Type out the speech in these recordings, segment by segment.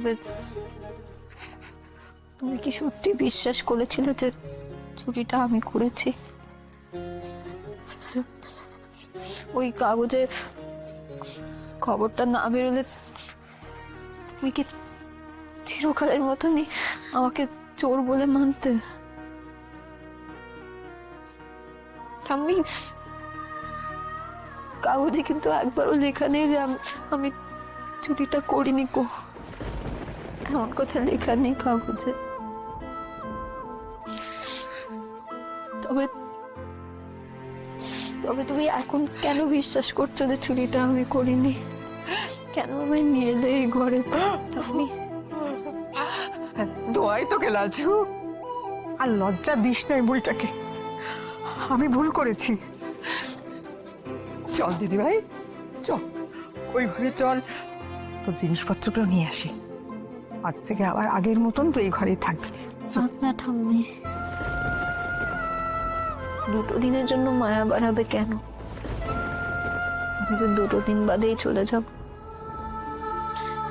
তবে তুমি কি সত্যি বিশ্বাস করেছিলে যে চুরিটা আমি করেছি? ওই কাগজে খবরটা না বেরোলে তুমি কি চিরকালের মতনই আমাকে চোর বলে মানতে? আমি কাগজে কিন্তু একবারও লেখা নেই যে আমি চুরিটা করিনি গো, এমন কথা লেখা নেই কাগজে। তবে তবে তুমি এখন কেন বিশ্বাস করছো যে চুরিটা আমি করিনি? কেন আমি নিয়ে এলে এই ঘরে? তুমি দোয়াই তোকে লাজু, আর লজ্জা দিস না বইটাকে। আমি ভুল করেছি। চল দিদি ভাই, চল ওই ঘরে চল, তোর জিনিসপত্রগুলো নিয়ে আসি। আজ থেকে আবার আগের মতন তো এই ঘরেই থাকবি। না ঠাম্মি, দুটো দিনের জন্য মায়া বাড়াবে কেন? আমি তো দুটো দিন বাদেই চলে যাব।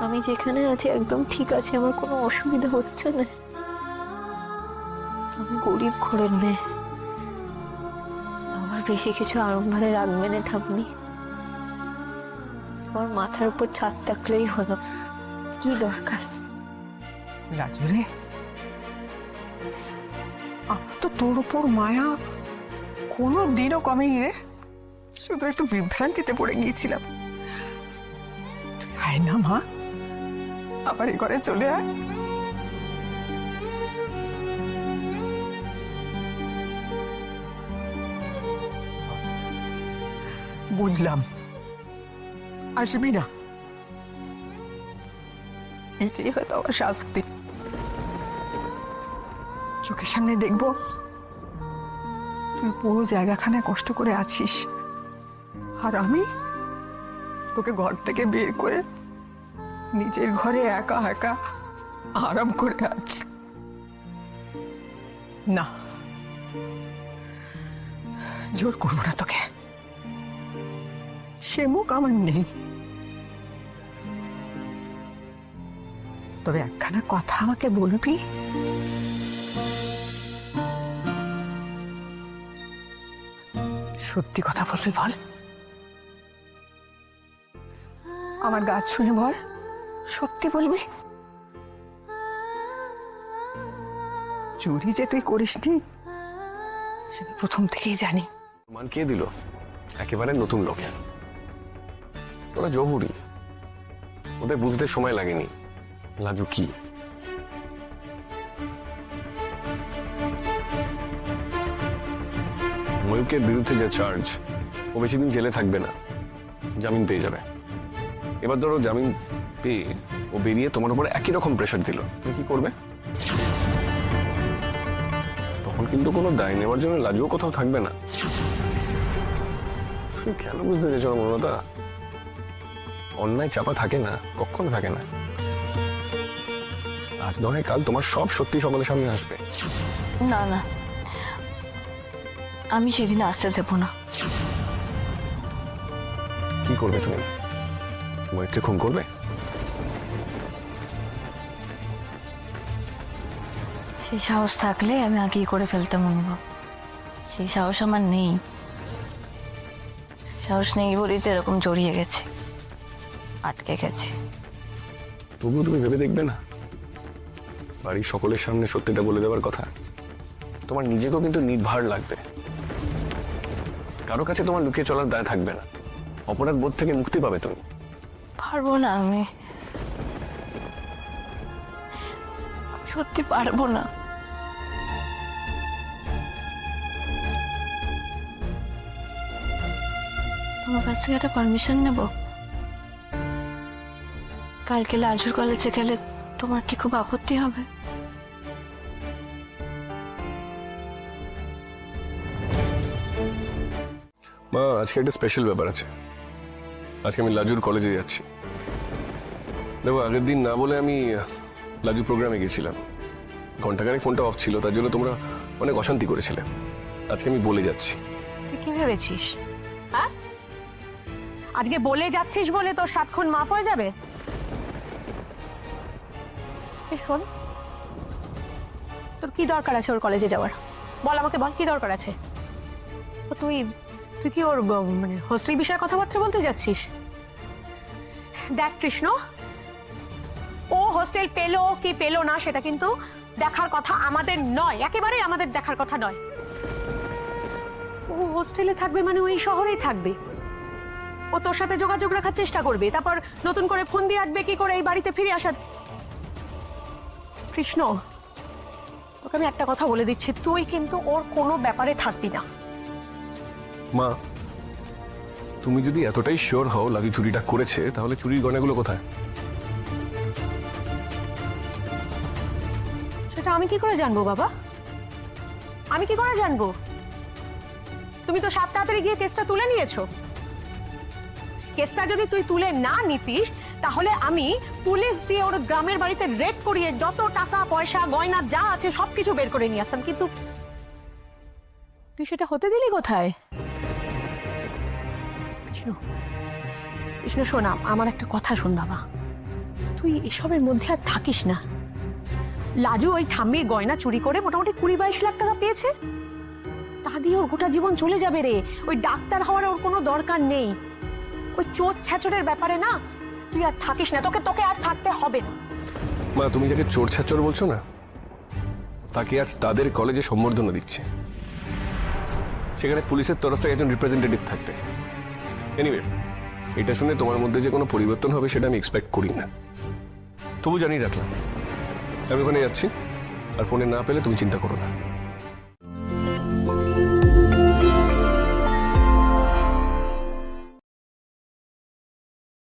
আমি যেখানে আছি একদম ঠিক আছে, আমার কোনো অসুবিধা হচ্ছে না। আমি গরিব ঘরের মেয়ে, আমার বেশি কিছু আড়ম্বরে রাখবে না ঠাম্মি। আমার মাথার উপর ছাদ থাকলেই হলো, কি দরকার? রাজু রে, আমার তো তোর উপর মায়া কোনো দিনও কমেনি রে, শুধু একটু বিভ্রান্তিতে পড়ে গিয়েছিলাম। আয় না মা, আবার এই ঘরে চলে আয়। বুঝলাম, আসবি না, এটাই হয়তো আমার শাস্তি। চোখের সামনে দেখবো তুই পুরো জায়গাখানে কষ্ট করে আছিস, আর আমি তোকে ঘর থেকে বের করে নিজের ঘরে একা একা আরাম করে আছি। না, জোর করবো না তোকে, সে মুখ আমার নেই। তবে একখানা কথা আমাকে বলবি? সত্যি কথা বলবি বল, আমার গাছ শুনে বল, সত্যি বলবি? চুরি যে তুই করিসনি সেটা প্রথম থেকেই জানি। মান কে দিল? একেবারে নতুন লোকে। ওরা জহুরি, ওদের বুঝতে সময় লাগেনি লাজু কি। ময়ূকের বিরুদ্ধে যে চার্জ, ও বেশি দিন জেলে থাকবে না, জামিন পেয়ে যাবে। এবার ধরো জামিন পেয়ে ও বেরিয়ে তোমার উপরে একই রকম প্রেশার দিল, তুমি কি করবে? তখন কিন্তু কোনো দায় নেওয়ার জন্য লাজুও কোথাও থাকবে না। তুমি কেন বুঝতে চাইছো না মনতা? অন্যায় চাপা থাকে না, কখনো থাকে না। আজ নয় কাল তোমার সব সত্যি সকলের সামনে আসবে। না না, আমি সেদিন আসতে দেবো না। কি করবে তুমি? ময়ূরকে খুন করবে? সেই সাহস থাকলে আমি আগেই করে ফেলতাম অনুভব। সেই সাহস আমার নেই। সাহস নেই বলেই তো এরকম জড়িয়ে গেছে, আটকে গেছে। তবুও তুমি ভেবে দেখবে না, বাড়ির সকলের সামনে সত্যিটা বলে দেওয়ার কথা। তোমার নিজেকেও কিন্তু নির্ভার লাগবে, কারো কাছে তোমার লুকিয়ে চলার দায় থাকবে না, অপরাধ বোধ থেকে মুক্তি পাবে তুমি। পারবো না, আমি সত্যি পারবো না। তোমার কাছ থেকে একটা পারমিশন নেব? কালকে লাজুর কলেজে গেলে তোমার কি খুব আপত্তি হবে? মা, আজকে একটা স্পেশাল ব্যাপার আছে। আজকে আমি লাজুর কলেজে যাচ্ছি। দেখো, আগের দিন না বলে আমি লাজু প্রোগ্রামে গেছিলাম। ঘন্টাখানেক ফোনটা অফ ছিল, তার জন্য তোমরা অনেক অশান্তি করেছিলে। আজকে আমি বলে যাচ্ছি। তুই কি ভেবেছিস? হ্যাঁ, আজকে বলে যাচ্ছিস বলে তোর 7 খুন মাফ হয়ে যাবে? এই শোন, তোর কি দরকার আছে ওর কলেজে যাওয়ার? বল আমাকে, বল কি দরকার আছে? ও তুই তুই কি ওর মানে হোস্টেল বিষয়ে কথাবার্তা বলতে যাচ্ছিস? দেখ কৃষ্ণ, ও হোস্টেল পেলো কি পেলো না সেটা কিন্তু দেখার কথা আমাদের নয়, একেবারেই আমাদের দেখার কথা নয়। ও হোস্টেলে থাকবে মানে ওই শহরেই থাকবে। ও তোর সাথে যোগাযোগ রাখার চেষ্টা করবে, তারপর নতুন করে ফোন দিয়ে আসবে কি করে এই বাড়িতে ফিরে আসার। কৃষ্ণ, তোকে আমি একটা কথা বলে দিচ্ছি, তুই কিন্তু ওর কোনো ব্যাপারে থাকবি না। মা, তুমি যদি এতটাই শিওর হও লাজু চুরিটা করেছে, তাহলে চুরির গয়নাগুলো কোথায়? সেটা আমি কি করে জানবো বাবা? আমি কি করে জানবো? তুমি তো সাত তাড়াতাড়ি গিয়ে কেসটা তুলে নিয়েছো। কেসটা যদি তুই তুলে না নিতিস, তাহলে আমি পুলিশ দিয়ে ওর গ্রামের বাড়িতে রেড করিয়ে যত টাকা পয়সা গয়না যা আছে সবকিছু বের করে নিয়ে আসতাম, কিন্তু তুই সেটা হতে দিলি কোথায়? কৃষ্ণ শোনা, আমার একটা কথা শোন বাবা, তুই এসবের মধ্যে আর থাকিস না। লাজু ওই ঠাম্মির গয়না চুরি করে মোটামুটি 20-22 লাখ টাকা পেয়েছে, তা দিয়ে ওর গোটা জীবন চলে যাবে রে। ওই ডাক্তার হওয়ার ওর কোনো দরকার নেই। ওই চোর ছ্যাচরের ব্যাপারে না তুই আর থাকিস না, তোকে আর থাকতে হবে না। মা, তুমি যাকে চোর ছাচর বলছো না, তাকে আজ তাদের কলেজে সম্বর্ধনা দিচ্ছে। সেখানে পুলিশের তরফ থেকে একজন রিপ্রেজেন্টেটিভ থাকবে। এনিওয়ে, এটা শুনে তোমার মধ্যে যে কোনো পরিবর্তন হবে সেটা আমি এক্সপেক্ট করি না। তবু জানিয়ে রাখলাম, আমি ওখানে যাচ্ছি, আর ফোনে না পেলে তুমি চিন্তা করো না।